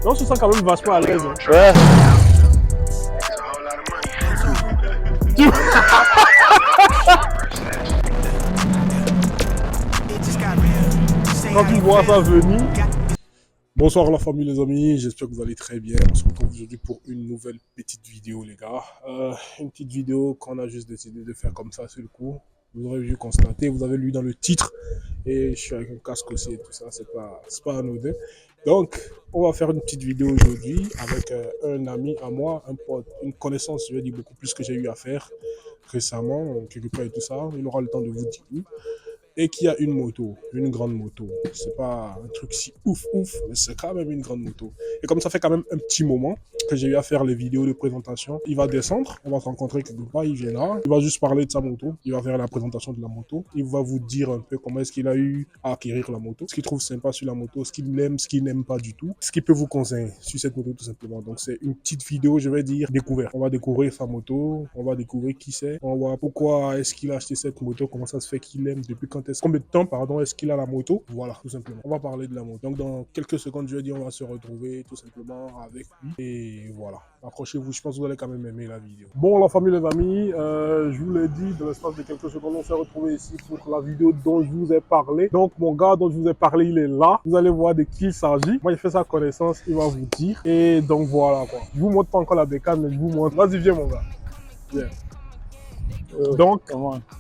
Non, on se sent quand même vachement à l'aise. Hein. Ouais. Quand tu vois ça venir. Bonsoir la famille les amis, j'espère que vous allez très bien. On se retrouve aujourd'hui pour une nouvelle petite vidéo les gars. Une petite vidéo qu'on a juste décidé de faire comme ça sur le coup. Vous aurez vu constater, vous avez lu dans le titre. Et je suis avec un casque aussi et tout ça, c'est pas anodin. Donc, on va faire une petite vidéo aujourd'hui avec un ami à moi, un pote, une connaissance, je vais dire beaucoup plus que j'ai eu à faire récemment, quelque part et tout ça. Il aura le temps de vous dire. Et qui a une moto, une grande moto. C'est pas un truc si ouf, mais c'est quand même une grande moto. Et comme ça fait quand même un petit moment que j'ai eu à faire les vidéos de présentation, il va descendre, on va se rencontrer quelque part, il vient là, il va juste parler de sa moto, il va faire la présentation de la moto, il va vous dire un peu comment est-ce qu'il a eu à acquérir la moto, ce qu'il trouve sympa sur la moto, ce qu'il aime, ce qu'il n'aime pas du tout, ce qu'il peut vous conseiller sur cette moto tout simplement. Donc c'est une petite vidéo, je vais dire, découverte. On va découvrir sa moto, on va découvrir qui c'est, on va voir pourquoi est-ce qu'il a acheté cette moto, comment ça se fait qu'il aime, depuis quand combien de temps, pardon, est-ce qu'il a la moto? Voilà, tout simplement. On va parler de la moto. Donc, dans quelques secondes, je vais dire, on va se retrouver tout simplement avec lui. Et voilà. Accrochez-vous, je pense que vous allez quand même aimer la vidéo. Bon, la famille, les amis, je vous l'ai dit, dans l'espace de quelques secondes, on s'est retrouvé ici pour la vidéo dont je vous ai parlé. Donc, mon gars dont je vous ai parlé, il est là. Vous allez voir de qui il s'agit. Moi, j'ai fait sa connaissance, il va vous dire. Et donc, voilà, quoi. Je vous montre pas encore la bécane, mais je vous montre. Vas-y, viens, mon gars. Viens. Donc,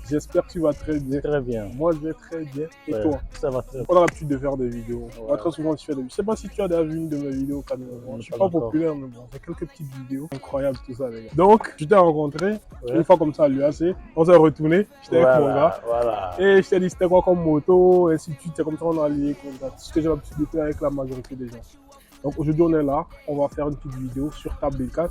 j'espère que tu vas très bien. Très bien. Moi, je vais très bien. Et Ouais, toi? ça va très bien. On a l'habitude de faire des vidéos. Ouais. Moi, très souvent, tu fais des vidéos. Je sais pas si tu as déjà vu une de mes vidéos, Camille. Je suis pas populaire, mais bon, j'ai quelques petites vidéos incroyables, tout ça, les gars. Donc, je t'ai rencontré une fois comme ça à l'UAC. On s'est retourné. J'étais avec mon gars. Voilà. Et je t'ai dit, c'était quoi comme moto, et ainsi de suite. C'est comme ça qu'on a lié contact. Ce que j'ai l'habitude de faire avec la majorité des gens. Donc, aujourd'hui, on est là. On va faire une petite vidéo sur ta B4.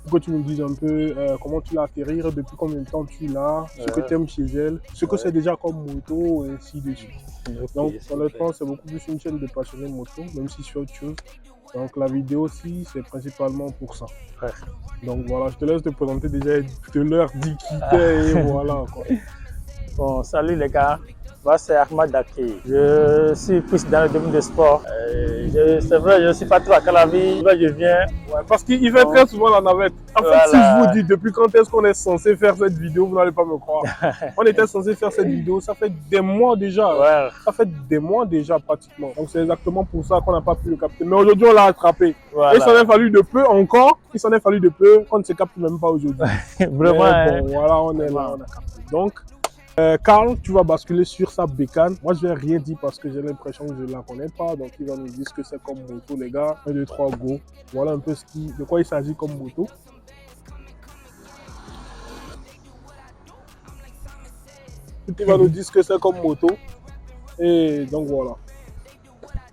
Pour que tu nous dises un peu comment tu l'as acquérir, depuis combien de temps tu l'as, ce que tu aimes chez elle, ce que c'est déjà comme moto, et ainsi de suite. Donc, honnêtement, c'est beaucoup plus une chaîne de passionnés moto, même si je fais autre chose. Donc, la vidéo aussi, c'est principalement pour ça. Ouais. Donc, voilà, je te laisse te présenter déjà et te leur dire qui t'es, et voilà, quoi. Bon, salut les gars. Moi, c'est Ahmad Daki. Je suis plus dans le domaine du sport. C'est vrai, je ne suis pas trop à Calavi. Là, je viens. Ouais, parce qu'il fait très souvent la navette. En fait, Voilà. si je vous dis depuis quand est-ce qu'on est censé faire cette vidéo, vous n'allez pas me croire. On était censé faire cette vidéo, ça fait des mois déjà. Ouais. Ça fait des mois déjà pratiquement. Donc c'est exactement pour ça qu'on n'a pas pu le capter. Mais aujourd'hui, on l'a attrapé. Voilà. Et il s'en est fallu de peu encore. Il s'en est fallu de peu. On ne se capte même pas aujourd'hui. Vraiment. Mais bon, voilà, on est là, on a capté. Donc, Karl, tu vas basculer sur sa bécane. Moi, je vais rien dire parce que j'ai l'impression que je ne la connais pas. Donc, il va nous dire ce que c'est comme moto, les gars. 1, 2, 3, go. Voilà un peu de quoi il s'agit comme moto. Il va nous dire ce que c'est comme moto. Et donc, voilà.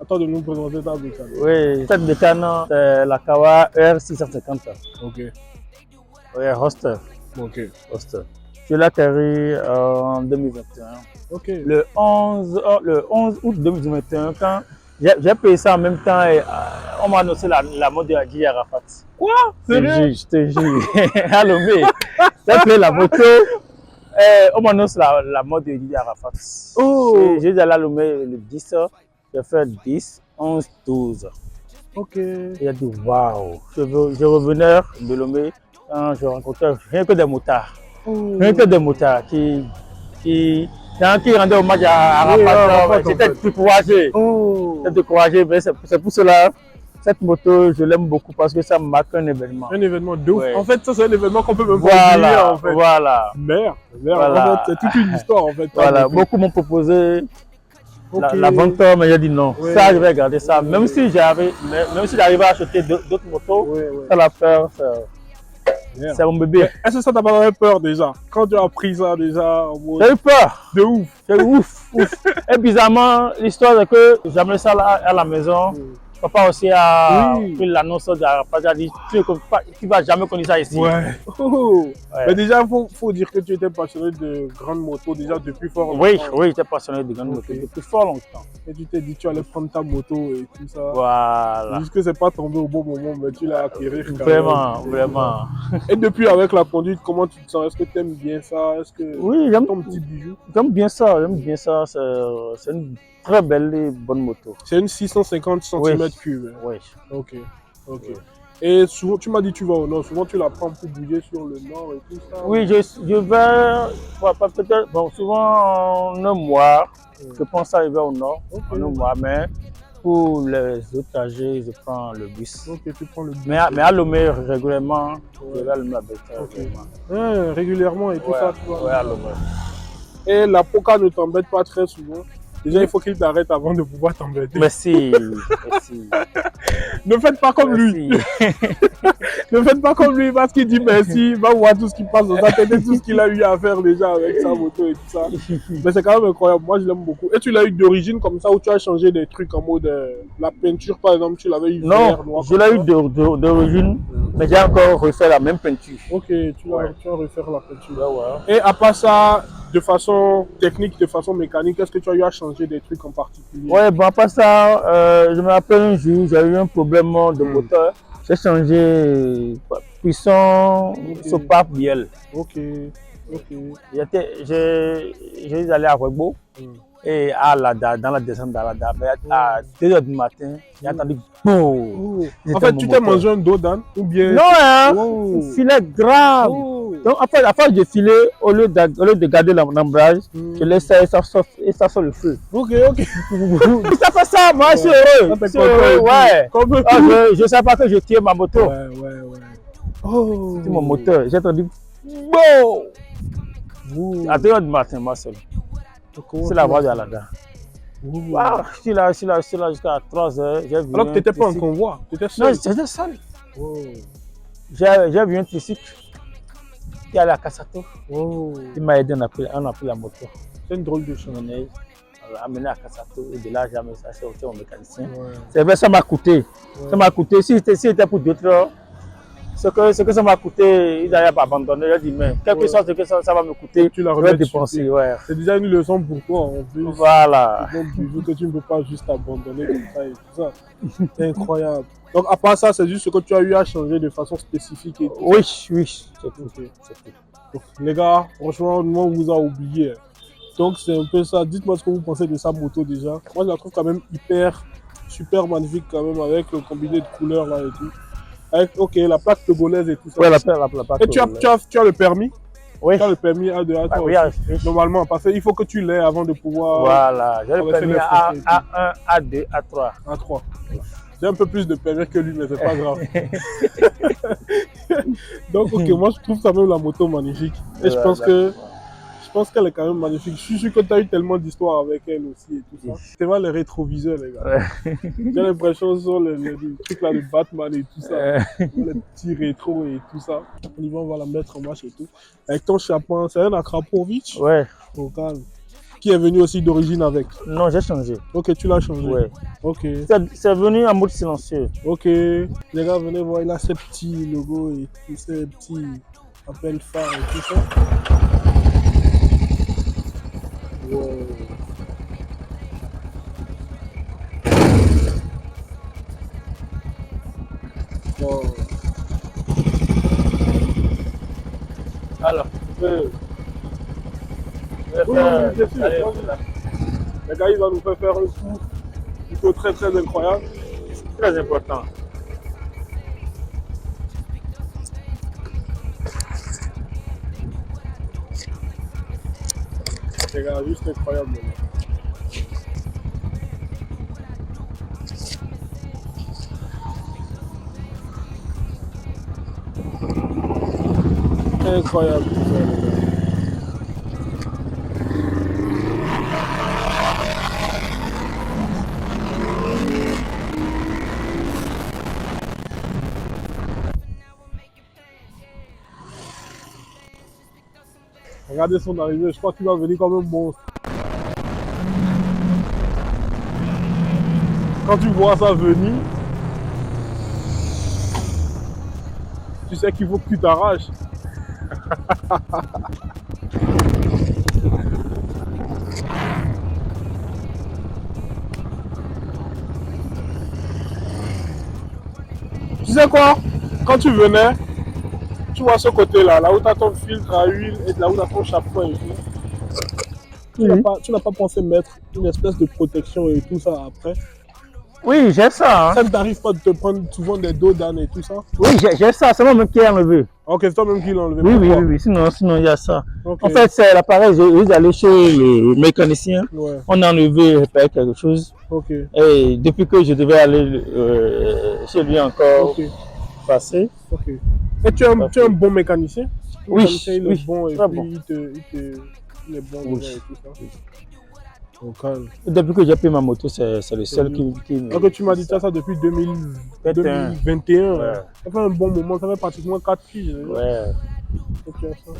Attends de nous présenter ta bécane. Oui, cette bécane, c'est la Kawa R650. Ok. Oui, Hoster. Ok. Hoster. Je l'ai atterri en 2021. Ok. Le 11 août 2021, quand j'ai payé ça en même temps et on m'a annoncé la mort de Hadji Arafat. Quoi? Sérieux? Je te jure. Allô, mais j'ai payé la moto et on m'annonce la mort de Hadji Arafat. Oh! J'ai dit à Lomé le 10, j'ai fait 10, 11, 12. Ok. Il a dit waouh. Je revenais de Lomé quand je rencontrais rien que des motards. Rien que des motards qui rendaient hommage à Arafat. J'étais découragé. J'étais découragé, mais c'est pour cela, cette moto, je l'aime beaucoup parce que ça me marque un événement. Un événement de ouf. Ouais. En fait, ça, c'est un événement qu'on peut même pas oublier, en fait. Voilà. Merde. Voilà. En fait, c'est toute une histoire, en fait. Voilà. Beaucoup m'ont proposé la vente, mais j'ai dit non. Ouais. Ça, je vais garder ça. Même si j'arrivais à acheter d'autres motos, ça l'a peur. C'est mon bébé. Est-ce que ça t'a pas fait peur déjà? Quand tu as pris ça déjà J'ai eu peur. de ouf. C'est ouf. Et bizarrement, l'histoire c'est que j'amenais ça à la maison. Papa aussi a pris l'annonce d'Arafat. Il a dit tu ne vas jamais connaître ça ici. Ouais. Ouais. Mais déjà, il faut dire que tu étais passionné de grandes motos déjà depuis fort longtemps. Oui, j'étais passionné de grandes motos depuis fort longtemps. Et tu t'es dit tu allais prendre ta moto et tout ça. Voilà. Juste que c'est pas tombé au bon moment, mais tu l'as acquéri. Vraiment. Et depuis, avec la conduite, comment tu te sens? Est-ce que tu aimes bien ça? Est-ce que oui, j'aime ton petit bijou? J'aime bien ça. C'est une très belle et bonne moto. C'est une 650 cm3. Oui. Ok, ok. Oui. Et souvent, tu m'as dit que tu vas au nord, souvent tu la prends pour bouger sur le nord et tout ça. Oui, je vais, peut-être, bon, souvent en un mois, je pense arriver au nord, en un mois, mais pour les autres trajets, je prends le bus. Ok, tu prends le bus. Mais à Lomé, régulièrement, je vais à Lomé avec régulièrement et tout ça, tu vois. Oui, à Lomé. Et la Poca ne t'embête pas très souvent. Déjà, il faut qu'il t'arrête avant de pouvoir t'embêter. Merci, merci. Ne faites pas comme lui. Ne faites pas comme lui parce qu'il dit merci, va voir tout ce qui passe dans sa tête et tout ce qu'il a eu à faire déjà avec sa moto et tout ça. Mais c'est quand même incroyable, moi je l'aime beaucoup. Et tu l'as eu d'origine comme ça ou tu as changé des trucs en mode la peinture par exemple, tu l'avais eu vert, noir? Non, je l'ai eu d'origine, mais j'ai encore refait la même peinture. Ok, tu as refait la peinture. Et à part ça, de façon technique, de façon mécanique, est-ce que tu as eu à changer des trucs en particulier? Ouais, bon, après ça, je me rappelle un jour, j'ai eu un problème de moteur. J'ai changé puissant sopape biel. Ok, ok. J'ai allé à Wegbo et à Lada, dans la descente d'Alada. À 2h du matin, j'ai entendu boum. En fait, tu t'es mangé un dos d'âne ou bien? Non, hein, filet grave. Donc, après de filer, au lieu de garder l'embrase, je laisse ça et ça sort le feu. Ok, ok. Ça fait ça, moi, je suis heureux. Je suis heureux, ouais. Je ne sais pas que je tire ma moto. Ouais. Oh. C'est mon moteur. J'ai entendu bon. À 2h du matin, moi seul. C'est la voie de Alada. Wow, je suis là jusqu'à 3h. Alors que tu n'étais pas en convoi, tu étais seul? Non, j'étais seul. J'ai vu un tricycle qui allait à Kassato. Il m'a aidé, on a pris la moto. C'est une drôle de chose. On l'a amené à Kassato et de là, j'ai amené ça chez mon mécanicien. C'est vrai, ça m'a coûté. Ça m'a coûté. Si c'était pour d'autres, ce que ça m'a coûté, ils n'allaient pas abandonner. J'ai dit, mais quelque chose que ça va me coûter, tu l'as je vais dépenser. Ouais. C'est déjà une leçon pour toi en plus. Voilà. Donc, que tu ne peux pas juste abandonner comme ça et tout ça. C'est incroyable. Donc, à part ça, c'est juste ce que tu as eu à changer de façon spécifique et tout. Oui, c'est tout. Donc, les gars, franchement, nous, on vous a oublié. Donc, c'est un peu ça. Dites-moi ce que vous pensez de sa moto déjà. Moi, je la trouve quand même super magnifique quand même avec le combiné de couleurs là et tout. Avec, ok, la plaque togolaise et tout ça. Oui, la plaque. Et tu as le permis? Oui. Tu as le permis A2, A3 oui. Normalement, parce qu'il faut que tu l'aies avant de pouvoir... Voilà, j'ai le permis A1, A2, A3. A3. J'ai un peu plus de permis que lui, mais c'est pas grave. Donc, ok, moi je trouve quand même la moto magnifique. Et je pense qu'elle est quand même magnifique. Je suis sûr que tu as eu tellement d'histoires avec elle aussi et tout ça. C'est vrai les rétroviseurs, les gars. J'ai l'impression que ce sont les trucs là de Batman et tout ça. Les petits rétros et tout ça. On y va, on va la mettre en marche et tout. Avec ton chapeau, c'est un Akrapovic? Ouais. Au calme. Qui est venu aussi d'origine avec? Non, j'ai changé. Ok, tu l'as changé? Ouais. Ok. C'est venu en mode silencieux. Ok. Les gars, venez voir, il a ces petits logos et tous ces petits appels phares et tout ça. Wow. Wow. Alors, oui, bien sûr. Les gars, il va nous faire un tour plutôt très incroyable. Très important. Les gars, juste incroyable. Incroyable tout ça, les gars. Regardez son arrivée, je crois qu'il va venir comme un monstre. Quand tu vois ça venir, tu sais qu'il faut que tu t'arraches. Tu sais quoi? Quand tu venais, tu vois ce côté-là, là où tu as ton filtre à huile et là où tu as ton chapeau et tout. Tu n'as pas pensé mettre une espèce de protection et tout ça après? Oui, j'ai ça. Hein. Ça ne t'arrive pas de te prendre souvent des dos d'âne et tout ça? Oui, j'ai ça. C'est moi-même qui ai enlevé. Ok, c'est toi-même qui l'as enlevé. Oui. Sinon, il y a ça. Okay. En fait, c'est l'appareil. J'ai allé chez le mécanicien. Ouais. On a enlevé, réparé quelque chose. Ok. Et depuis que je devais aller chez lui encore passer. Ok. Et tu es un bon mécanicien? Oui. Mécanicien, il est bon et puis bon. il est bon et tout ça. Okay. Depuis que j'ai pris ma moto, c'est le seul qui Ok, tu m'as dit ça depuis 2021. Ouais. Ça fait un bon moment, ça fait pratiquement 4 filles. Ouais. Okay, ça.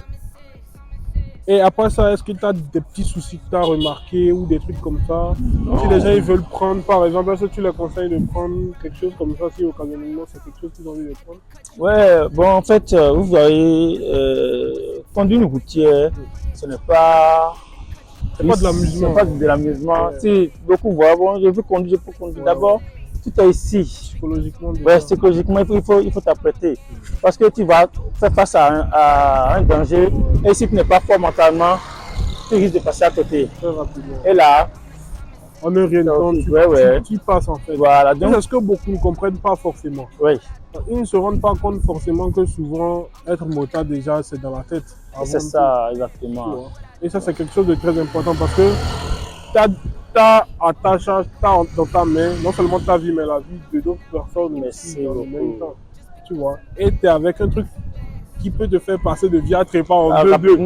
Et après ça, est-ce que tu as des petits soucis que tu as remarqués ou des trucs comme ça? Non. Si les gens ils veulent prendre, par exemple, est-ce que tu leur conseilles de prendre quelque chose comme ça si occasionnellement c'est quelque chose qu'ils ont envie de prendre? Ouais, bon, en fait, vous voyez, conduire une routière, ce n'est pas. C'est pas de l'amusement. C'est pas de l'amusement. Si beaucoup voient, bon, je peux conduire. D'abord, tout est ici. Psychologiquement. Ouais, psychologiquement, il faut t'apprêter. Parce que tu vas faire face à un danger. Et si tu n'es pas fort mentalement, tu risques de passer à côté. Très rapidement. Et là, en un rien de temps, tu passes en fait. Voilà. Donc, c'est ce que beaucoup ne comprennent pas forcément. Oui. Ils ne se rendent pas compte forcément que souvent, être motard déjà, c'est dans la tête. C'est ça, exactement. Et ça, c'est quelque chose de très important parce que tu as à ta charge, dans ta main, non seulement ta vie, mais la vie de d'autres personnes aussi dans le même temps. Tu vois. Et tu es avec un truc qui peut te faire passer de vie à trépas en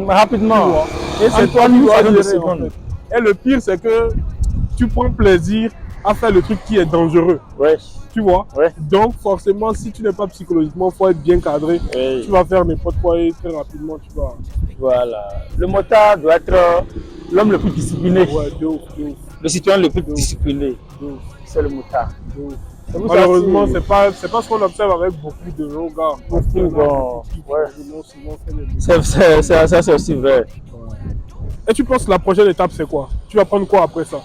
rapidement. Et c'est toi qui dois gérer en fait. Et le pire, c'est que tu prends plaisir à faire le truc qui est dangereux. Ouais. Tu vois? Ouais. Donc forcément, si tu n'es pas psychologiquement, il faut être bien cadré. Tu vas faire n'importe quoi et très rapidement tu vas. Voilà. Le motard doit être l'homme le plus discipliné. Ouais, de ouf. Le citoyen le plus discipliné. C'est le motard. Malheureusement, c'est pas ce qu'on observe avec beaucoup de nos gars. C'est aussi vrai. Ouais. Et tu penses que la prochaine étape, c'est quoi? Tu vas prendre quoi après ça?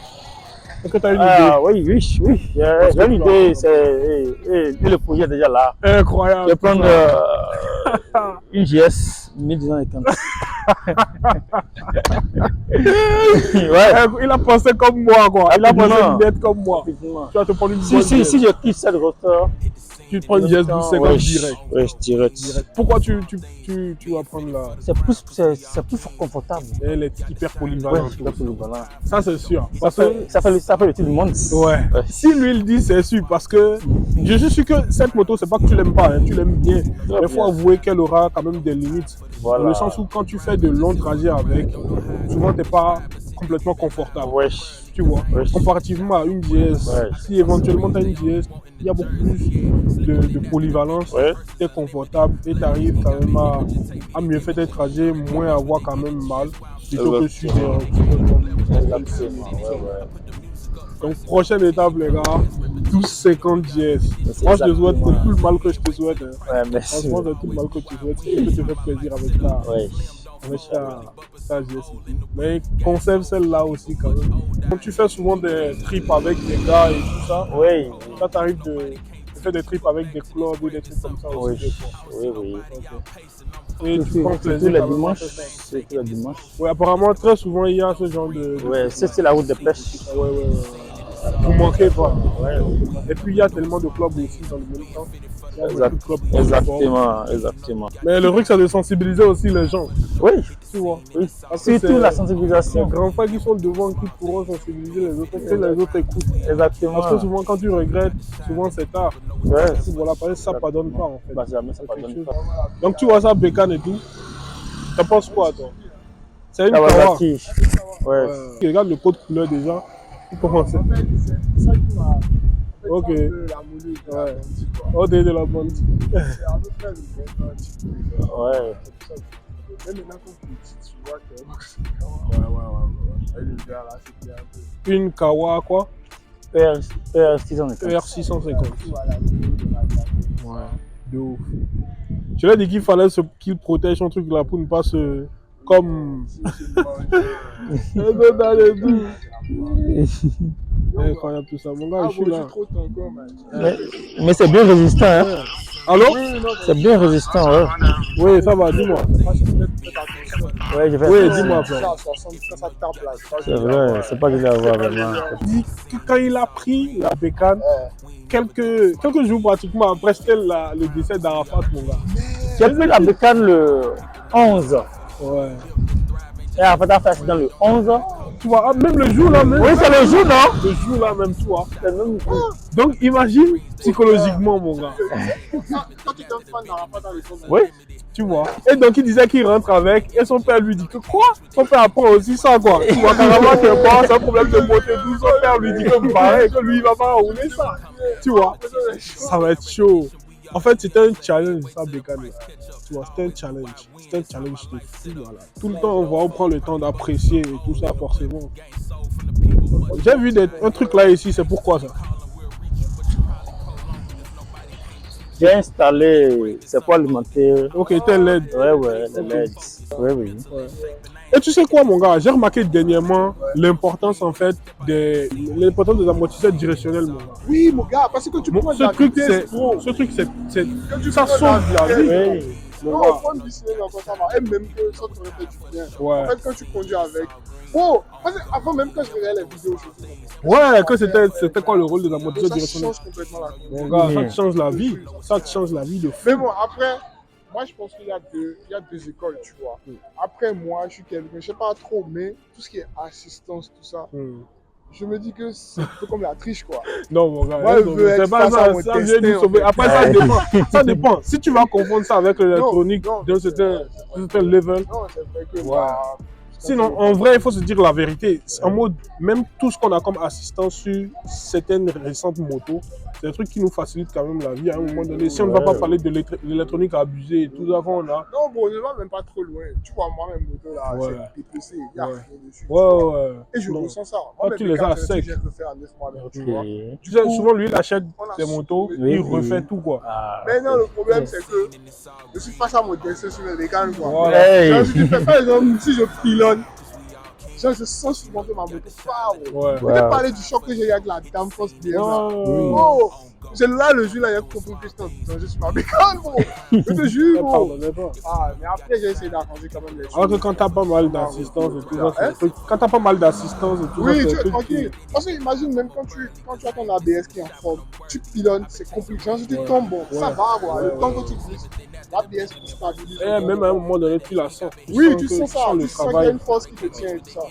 Est-ce que tu as une idée? Oui. J'ai une idée. Et le projet est déjà là. Incroyable. Je vais prendre une GS 1250. Il a pensé comme moi, quoi. Il a pensé une dette comme moi. Tu vas te prendre une si je quitte cette roster, tu prends une GS 1250 direct. Oui, direct. Pourquoi tu vas prendre la... C'est plus confortable. Elle est hyper polyvalente. Ça, c'est sûr. Ça fait le tour du monde. Ouais. Si lui, il dit, c'est sûr. Parce que je suis sûr que cette moto, c'est pas que tu l'aimes pas. Hein, tu l'aimes bien. Mais il faut avouer qu'elle aura quand même des limites. Voilà. Dans le sens où quand tu fais de longs trajets avec, souvent, tu n'es pas complètement confortable. Ouais. Tu vois, comparativement à une GS, si éventuellement tu as une GS, il y a beaucoup plus de polyvalence, tu es confortable et tu arrives quand même à mieux faire tes trajets, moins avoir quand même mal, plutôt que sur des... Donc, prochaine étape, les gars, 1250 GS. Moi, je te souhaite tout le mal que je te souhaite. Hein. Merci. Franchement, c'est tout le mal que tu souhaites. Si tu peux te faire plaisir avec ta GS. Mais conserve celle-là aussi quand même. Quand tu fais souvent des trips avec des gars et tout ça, ça t'arrive de faire des trips avec des clubs ou des trucs comme ça aussi. Oui. Okay. Et tu prends plaisir tous les dimanches. Oui, apparemment, très souvent, il y a ce genre de... c'est la route de pêche. Vous ne manquez pas. Et puis, il y a tellement de clubs aussi dans le même temps. Exactement. Mais le truc, c'est de sensibiliser aussi les gens. Oui. Tu vois. Surtout la sensibilisation. Les grands frères qui sont devant qui pourront sensibiliser les autres, que les autres écoutent. Exactement. Parce que souvent, quand tu regrettes, souvent c'est tard. Voilà, parce que ça ne pardonne pas en fait. Jamais ça pardonne pas. Donc tu vois ça, Bécane et tout. T'en penses quoi, toi? C'est une Kawa. Regarde le code couleur déjà. Il commence. Ok. De la bande. Une Kawa quoi? PR650. PR650. De ouf. Je lui ai dit qu'il fallait qu'il protège son truc là pour ne pas se... Comme... Incroyable tout ça. Mon gars, je suis là. Mais c'est bien résistant, hein? Allô? C'est bien résistant, Oui, ça va, dis-moi. Ouais, je vais. Oui, dis-moi. Ça, 60, quand ça tape là. C'est vrai, c'est pas que je vais avoir vraiment. Il dit que quand il a pris la bécane, quelques jours pratiquement après, c'était le décès d'Arafat, mon gars. J'ai pris la bécane le 11. Ouais. Et Arafat a fait accident le 11. Tu vois, même le jour là même. Oui, c'est le jour, non? Le jour là même, tu vois. C'est le même jour. Donc imagine psychologiquement, mon gars. Quand tu es un fan d'Arafat dans le fond, Oui. Tu vois. Et donc il disait qu'il rentre avec et son père lui dit que quoi? Son père apprend aussi ça, quoi. Tu vois, carrément que bon, c'est un problème de beauté, tout. Son père lui dit que pareil, que lui il va pas rouler ça. Tu vois. Ça va être chaud. En fait, c'était un challenge, ça, Bécane. Tu vois, c'était un challenge. C'était un challenge de fou, voilà. Tout le temps, on prend le temps d'apprécier et tout ça, forcément. J'ai vu un truc là ici, c'est pourquoi ça? J'ai installé, c'est pour alimenter. Ok, t'es LED. Ouais, les LED. Oui. Ouais. Et tu sais quoi, mon gars, j'ai remarqué dernièrement l'importance en fait l'importance des amortisseurs directionnels, mon gars. oui, mon gars, parce que tu prends de la vitesse, gros. Ce truc, c'est tu ça prends sauve de la la vie. Oui. Mon Non, gars. prendre du cinéma comme ça va. Et même que ça t'aurait fait du bien. Ouais. En fait, quand tu conduis avec. Oh, parce que avant même quand je regardais les vidéos, je me disais, Ouais, que c'était quoi le rôle des amortisseurs ça directionnels? change complètement la conduite. Mon gars, ça Oui. te change la vie. Ça te change la vie de fou. Mais bon, après, moi je pense qu'il y a deux écoles, tu vois. Après, moi, je suis quelqu'un, je sais pas trop, mais tout ce qui est assistance, tout ça, je me dis que c'est un peu comme la triche, quoi. Non, mon gars, Moi, je veux c'est être pas face à ça. mon Ça vient destin, nous sauver. en fait. Après, ça dépend. Ça dépend. Si tu vas confondre ça avec l'électronique Non, d'un certain level. Non, c'est vrai que. Ouais. Bah, Sinon, en vrai, il faut se dire la vérité. En mode, même tout ce qu'on a comme assistance sur certaines récentes motos, c'est un truc qui nous facilite quand même la vie à un moment donné. Si on ne va pas parler de l'électronique abusée et tout ça qu'on a. non, bon, on ne va même pas trop loin. Tu vois, moi, mes motos là, Ouais. c'est PPC, il n'y a Ouais. rien dessus. Ouais. Et je Non. ressens ça. Quand Moi, tu mes les as mécanes, secs. j'ai refait en 9 mois, tu vois. Ok. Tu sais, souvent, lui, il achète On a des motos, sauvé. il Oui. refait tout, quoi. Ah, Maintenant, le problème, yes. c'est que je suis face à mon dessin sur mes mécanes, quoi. Voilà. Hey. Genre, je fais par exemple, si je pilote, genre, je sens sur ma moto. Ouais. Je vais parler du choc que j'ai eu avec la Dame Force BM là. Oh. Oh, c'est là le jour là, il y a compris que j'étais en danger sur ma bécane, gros. Je te jure, gros. Pardonnez pas. Ah, mais après, j'ai essayé d'arranger quand même les choses. Alors que quand t'as pas mal d'assistance et tout ça, c'est un truc. Quand t'as pas mal d'assistance et tout ça, Oui, c'est tu un es truc. tranquille. Parce que imagine, même quand tu as ton ABS qui est en forme, tu pilotes, c'est compliqué. Genre, si tu tombes, bon, ça va, quoi. Le temps que tu glisses, l'ABS qui stabilise. Et même à un moment donné, tu la sens. Oui, tu que- sens ça. le Tu sens qu'il y a travail. une force qui te tient et tout ça.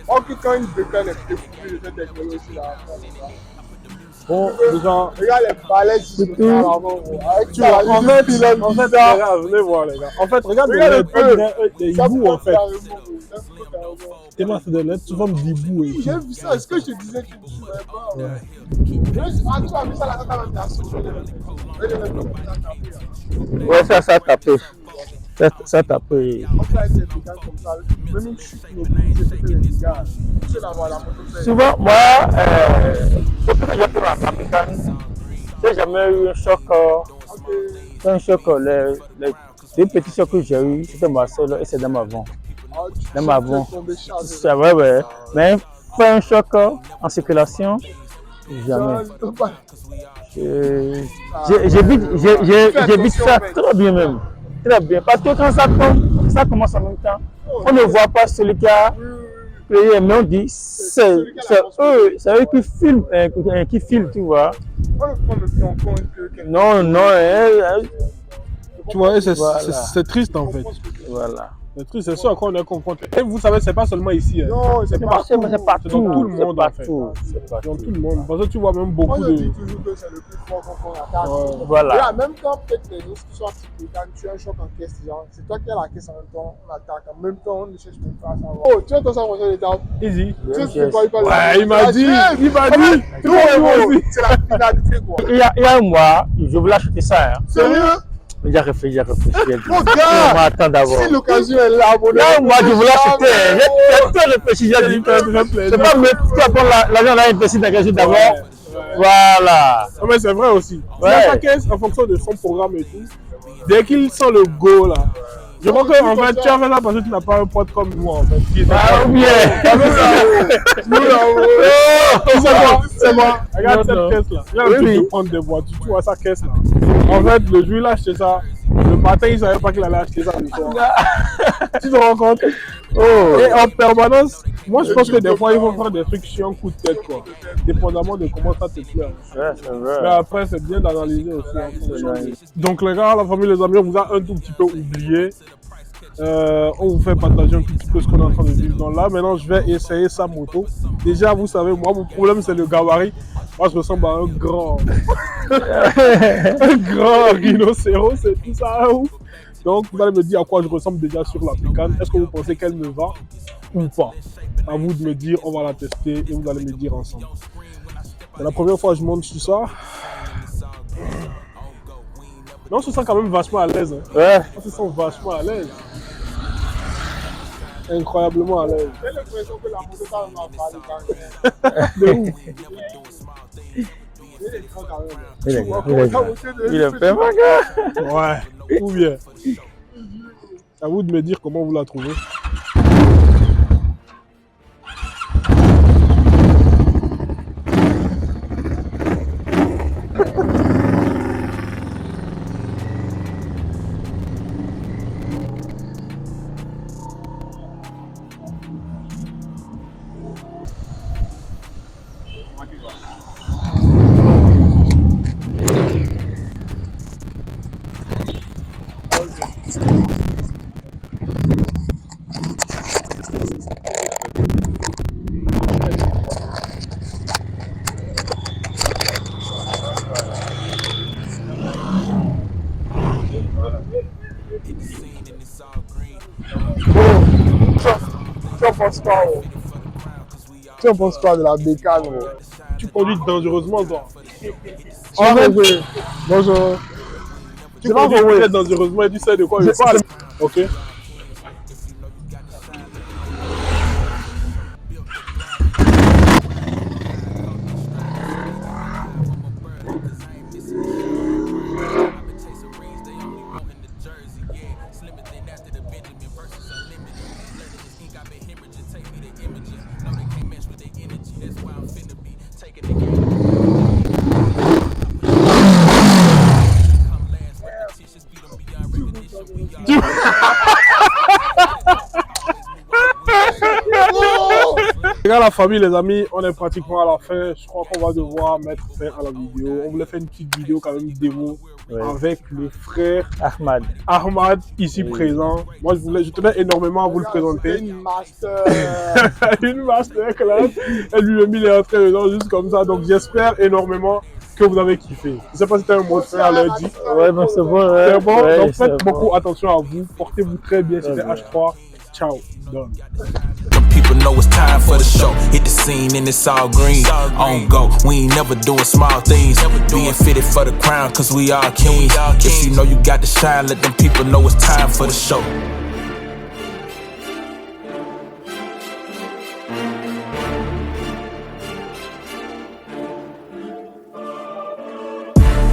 Or que quand une bécane est découverte de cette technologie là, Bon, déjà, regarde les balais qui se font avant, gros. Avec tu ça, vois, en les fait, pilotes regarde, bizarres. venez voir les gars. En fait, regarde Regarde les un peu. des Ça hiboux peut en fait. carrément, gros. Ça peut carrément. T'es c'est des lettres souvent d'hiboux et J'ai tout. vu ça. Est-ce que je te disais que tu ne savais pas? Ouais. Ah, tu as vu ça là, ça t'a même bien. Ouais, ça a tapé. Ça a tapé. On fait avec des bécanes comme ça, même une chute mobilisée, c'est que les dégâts. Tu sais d'avoir la moto fait. Souvent, moi, depuis que j'ai pris ma bécane, j'ai jamais eu un choc. Les deux petits chocs que j'ai eu, c'était ma soeur et c'est dans ma vent. Dans ma vent. C'est vrai, ouais. Mais faire un choc en circulation, jamais. J'évite ça très bien même. Très bien. Parce que quand ça tombe, ça commence en même temps. On ne voit pas celui qui a payé, mais on dit c'est eux qui filment, tu vois. On ne prend plus en compte que. Non. Tu vois, Voilà. c'est triste en fait. Voilà. C'est triste, c'est sûr à quoi on est confronté. Et vous savez, c'est pas seulement ici. Hein. Non, c'est pas. C'est partout. C'est dans tout le monde, en fait. C'est Dans partout. tout le monde. Parce que tu vois même beaucoup Moi, je de. dis toujours que c'est le plus fort quand on attaque. Ouais. Voilà. Et en même temps, peut-être les autres qui sont actifs, quand tu as un choc en caisse, genre, c'est toi qui as la caisse en même temps, on attaque. En même temps, on ne cherche même pas à savoir. Oh, tu as entendu ça, mon cher, les dames? Easy. Tu sais, c'est quoi, il parle. Ouais, il m'a dit. Il m'a En fait, dit. tout le monde, c'est la finalité, quoi. Il y a un mois, je voulais acheter ça. Hein. Sérieux? Mais j'ai réfléchi. Mon gars! Attends d'abord. Si l'occasion est là, mon Il y a un mois, je voulais acheter. J'ai tout réfléchi. J'ai dit, c'est pas me tu prendre l'argent là, investir dans quelque chose d'abord. Voilà. Non, mais c'est vrai aussi. Ouais. Dans sa caisse, en fonction de son programme et tout, dès qu'il sent le go là, je crois que en fait, tu as fait ça parce que tu n'as pas un pote comme nous en fait. Qui est Ah, bien. C'est moi. Regarde Non, cette caisse là. Il a Oui, le truc oui. de prendre des voitures. Tu vois sa caisse là. En fait, le jour il a acheté ça, le matin, il ne savait pas qu'il allait acheter ça le soir. Tu te rends compte? Oh. Et en permanence, moi je pense que des fois, ils vont faire des trucs sur un coup de tête, quoi. Dépendamment de comment ça te plaît. Ouais, c'est vrai. Mais après, c'est bien d'analyser aussi en fonction. Donc les gars, la famille, les amis, on vous a un tout petit peu oublié. On vous fait partager un tout petit peu ce qu'on est en train de vivre dans là. Maintenant, je vais essayer sa moto. Déjà, vous savez, moi, mon problème, c'est le gabarit. Moi, je ressemble à un grand, un grand rhinocéros, c'est tout ça. Hein? Donc, vous allez me dire à quoi je ressemble déjà sur la bécane. Est-ce que vous pensez qu'elle me va ou pas? À vous de me dire, on va la tester et vous allez me dire ensemble. C'est la première fois que je monte sur ça. Non, on se sent quand même vachement à l'aise. Hein. Ouais. On se sent vachement à l'aise. Incroyablement à l'aise. J'ai l'impression que la moto, ça m'a parlé quand De ouf. Il est fait, mon gars. Ouais, ou bien. À vous de me dire comment vous la trouvez. Tu en penses quoi de la bécane, gros? Tu conduis dangereusement, toi. Ah, oui. Bonjour. Tu conduis peut-être dangereusement et tu sais de quoi je parle. Ok. Regarde la famille, les amis, on est pratiquement à la fin. Je crois qu'on va devoir mettre fin à la vidéo. On voulait faire une petite vidéo quand même démo avec le frère Ahmad ici présent. Moi, je tenais énormément à vous le présenter. Une master. Une masterclass. Elle lui a mis les entrées dedans juste comme ça. Donc j'espère énormément que vous avez kiffé. Je ne sais pas si c'était un mot de fin à l'heure dit. Ouais, mais c'est bon. Ouais. C'est bon. Ouais, donc faites bon. beaucoup attention à vous. Portez-vous très bien. C'était H3. Ciao. Done. People know it's time for the show. Hit the scene and it's all green. On go. We ain't never doing small things. Being fitted for the crown, cause we all kings. If you know you got the shine, let them people know it's time for the show.